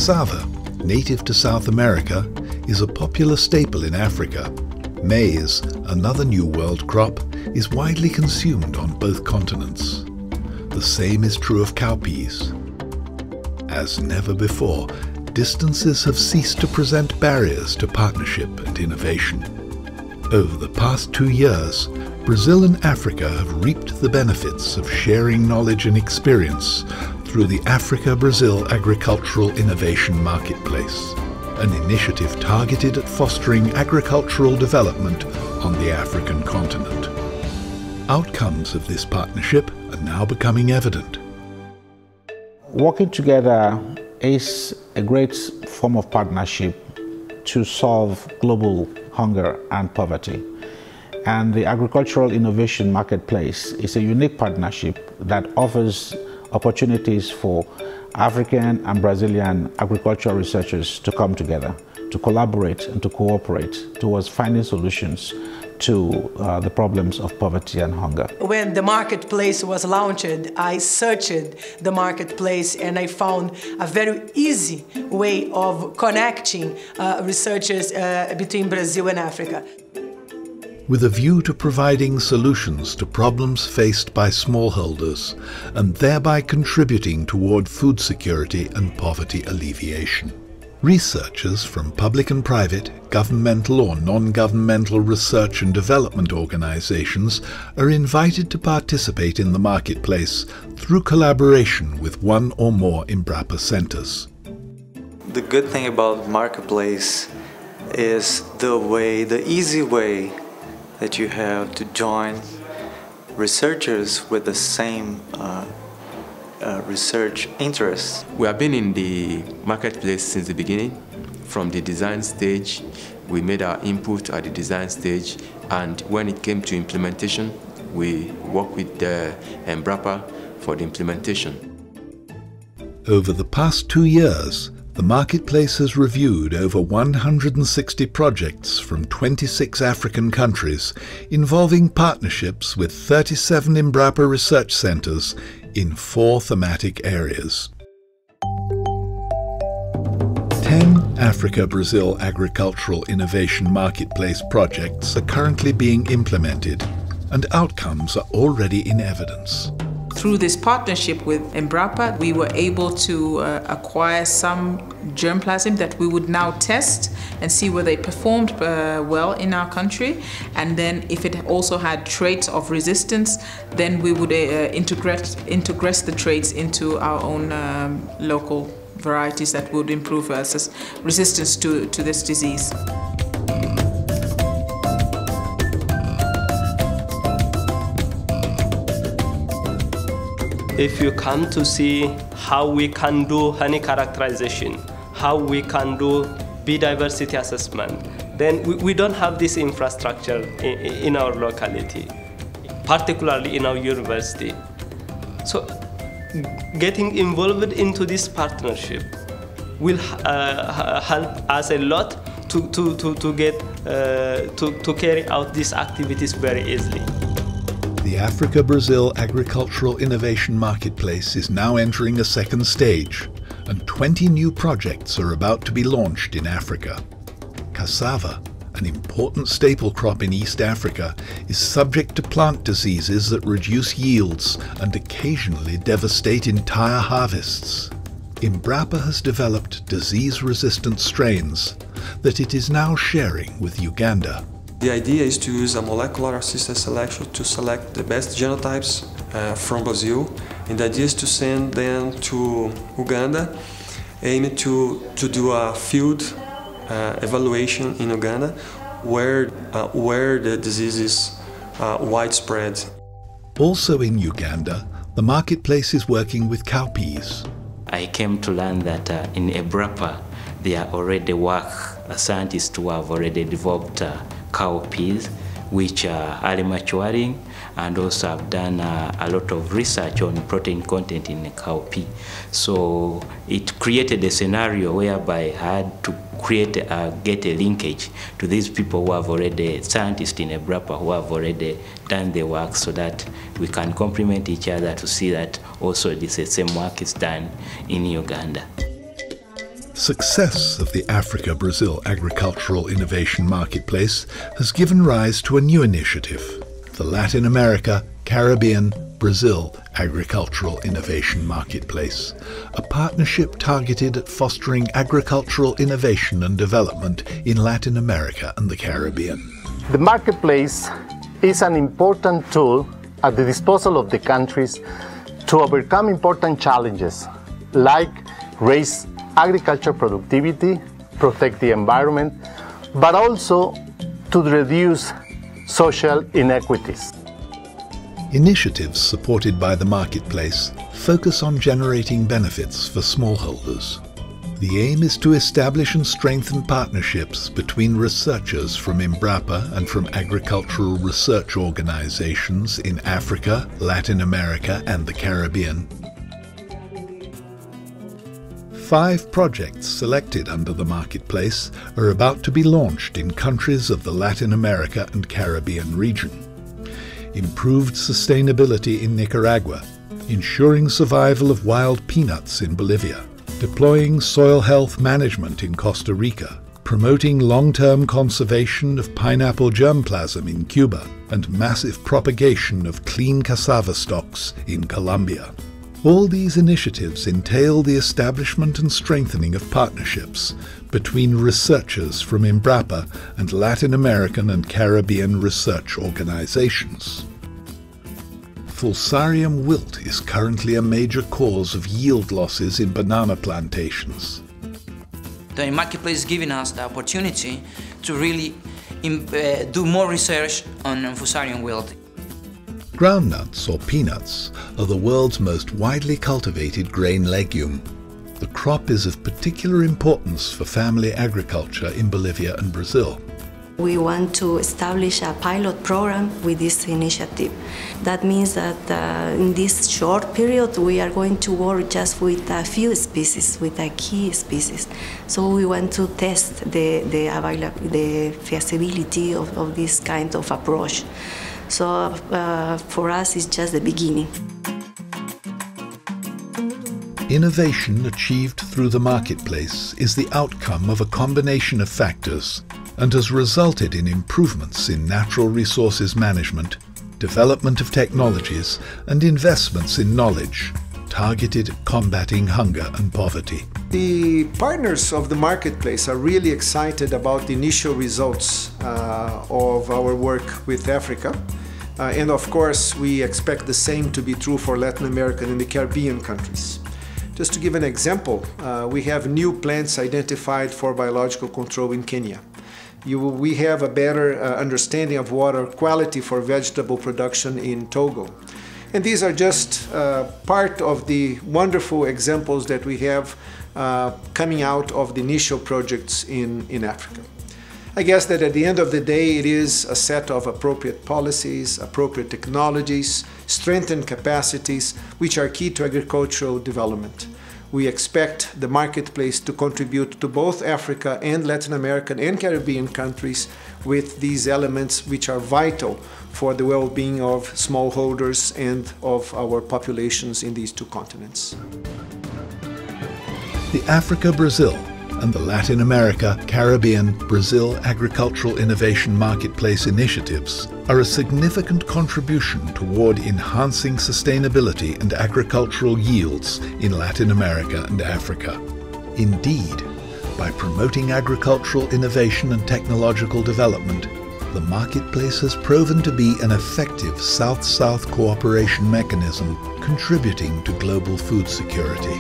Cassava, native to South America, is a popular staple in Africa. Maize, another New World crop, is widely consumed on both continents. The same is true of cowpeas. As never before, distances have ceased to present barriers to partnership and innovation. Over the past 2 years, Brazil and Africa have reaped the benefits of sharing knowledge and experience through the Africa-Brazil Agricultural Innovation Marketplace, an initiative targeted at fostering agricultural development on the African continent. Outcomes of this partnership are now becoming evident. Working together is a great form of partnership to solve global hunger and poverty. And the Agricultural Innovation Marketplace is a unique partnership that offers opportunities for African and Brazilian agricultural researchers to come together, to collaborate and to cooperate towards finding solutions to the problems of poverty and hunger. When the marketplace was launched, I searched the marketplace and I found a very easy way of connecting researchers between Brazil and Africa. With a view to providing solutions to problems faced by smallholders and thereby contributing toward food security and poverty alleviation. Researchers from public and private, governmental or non-governmental research and development organizations are invited to participate in the marketplace through collaboration with one or more Embrapa centers. The good thing about Marketplace is the easy way that you have to join researchers with the same research interests. We have been in the marketplace since the beginning. From the design stage, we made our input at the design stage, and when it came to implementation, we worked with Embrapa for the implementation. Over the past 2 years, the marketplace has reviewed over 160 projects from 26 African countries, involving partnerships with 37 Embrapa research centers in 4 thematic areas. 10 Africa-Brazil Agricultural Innovation Marketplace projects are currently being implemented, and outcomes are already in evidence. Through this partnership with Embrapa, we were able to acquire some germplasm that we would now test and see whether it performed well in our country. And then if it also had traits of resistance, then we would integrate the traits into our own local varieties that would improve resistance to this disease. If you come to see how we can do honey characterization, how we can do bee diversity assessment, then we don't have this infrastructure in our locality, particularly in our university. So getting involved into this partnership will help us a lot to carry out these activities very easily. The Africa-Brazil Agricultural Innovation Marketplace is now entering a second stage, and 20 new projects are about to be launched in Africa. Cassava, an important staple crop in East Africa, is subject to plant diseases that reduce yields and occasionally devastate entire harvests. Embrapa has developed disease-resistant strains that it is now sharing with Uganda. The idea is to use a molecular assisted selection to select the best genotypes from Brazil, and the idea is to send them to Uganda, aiming to do a field evaluation in Uganda where the disease is widespread. Also in Uganda, the marketplace is working with cowpeas. I came to learn that in Embrapa there are already scientists who have already developed cowpeas, which are early maturing, and also have done a lot of research on protein content in the cowpea. So it created a scenario whereby I had to get a linkage to these people who have already, scientists in Embrapa who have already done the work, so that we can complement each other to see that also the same work is done in Uganda. Success of the Africa-Brazil Agricultural Innovation Marketplace has given rise to a new initiative, the Latin America, Caribbean, Brazil Agricultural Innovation Marketplace, a partnership targeted at fostering agricultural innovation and development in Latin America and the Caribbean. The marketplace is an important tool at the disposal of the countries to overcome important challenges like raise agriculture productivity, protect the environment, but also to reduce social inequities. Initiatives supported by the marketplace focus on generating benefits for smallholders. The aim is to establish and strengthen partnerships between researchers from Embrapa and from agricultural research organizations in Africa, Latin America and the Caribbean. 5 projects selected under the marketplace are about to be launched in countries of the Latin America and Caribbean region. Improved sustainability in Nicaragua, ensuring survival of wild peanuts in Bolivia, deploying soil health management in Costa Rica, promoting long-term conservation of pineapple germplasm in Cuba, and massive propagation of clean cassava stocks in Colombia. All these initiatives entail the establishment and strengthening of partnerships between researchers from Embrapa and Latin American and Caribbean research organizations. Fusarium wilt is currently a major cause of yield losses in banana plantations. The marketplace is giving us the opportunity to really do more research on Fusarium wilt. Groundnuts or peanuts are the world's most widely cultivated grain legume. The crop is of particular importance for family agriculture in Bolivia and Brazil. We want to establish a pilot program with this initiative. That means that in this short period we are going to work just with a few species, with a key species. So we want to test the feasibility of this kind of approach. So for us it's just the beginning. Innovation achieved through the marketplace is the outcome of a combination of factors and has resulted in improvements in natural resources management, development of technologies, and investments in knowledge targeted at combating hunger and poverty. The partners of the marketplace are really excited about the initial results of our work with Africa. And of course, we expect the same to be true for Latin American and the Caribbean countries. Just to give an example, we have new plants identified for biological control in Kenya. We have a better understanding of water quality for vegetable production in Togo. And these are just part of the wonderful examples that we have coming out of the initial projects in Africa. I guess that at the end of the day, it is a set of appropriate policies, appropriate technologies, strengthened capacities, which are key to agricultural development. We expect the marketplace to contribute to both Africa and Latin American and Caribbean countries with these elements which are vital for the well-being of smallholders and of our populations in these two continents. The Africa-Brazil and the Latin America, Caribbean, Brazil Agricultural Innovation Marketplace initiatives are a significant contribution toward enhancing sustainability and agricultural yields in Latin America and Africa. Indeed, by promoting agricultural innovation and technological development, the marketplace has proven to be an effective South-South cooperation mechanism contributing to global food security.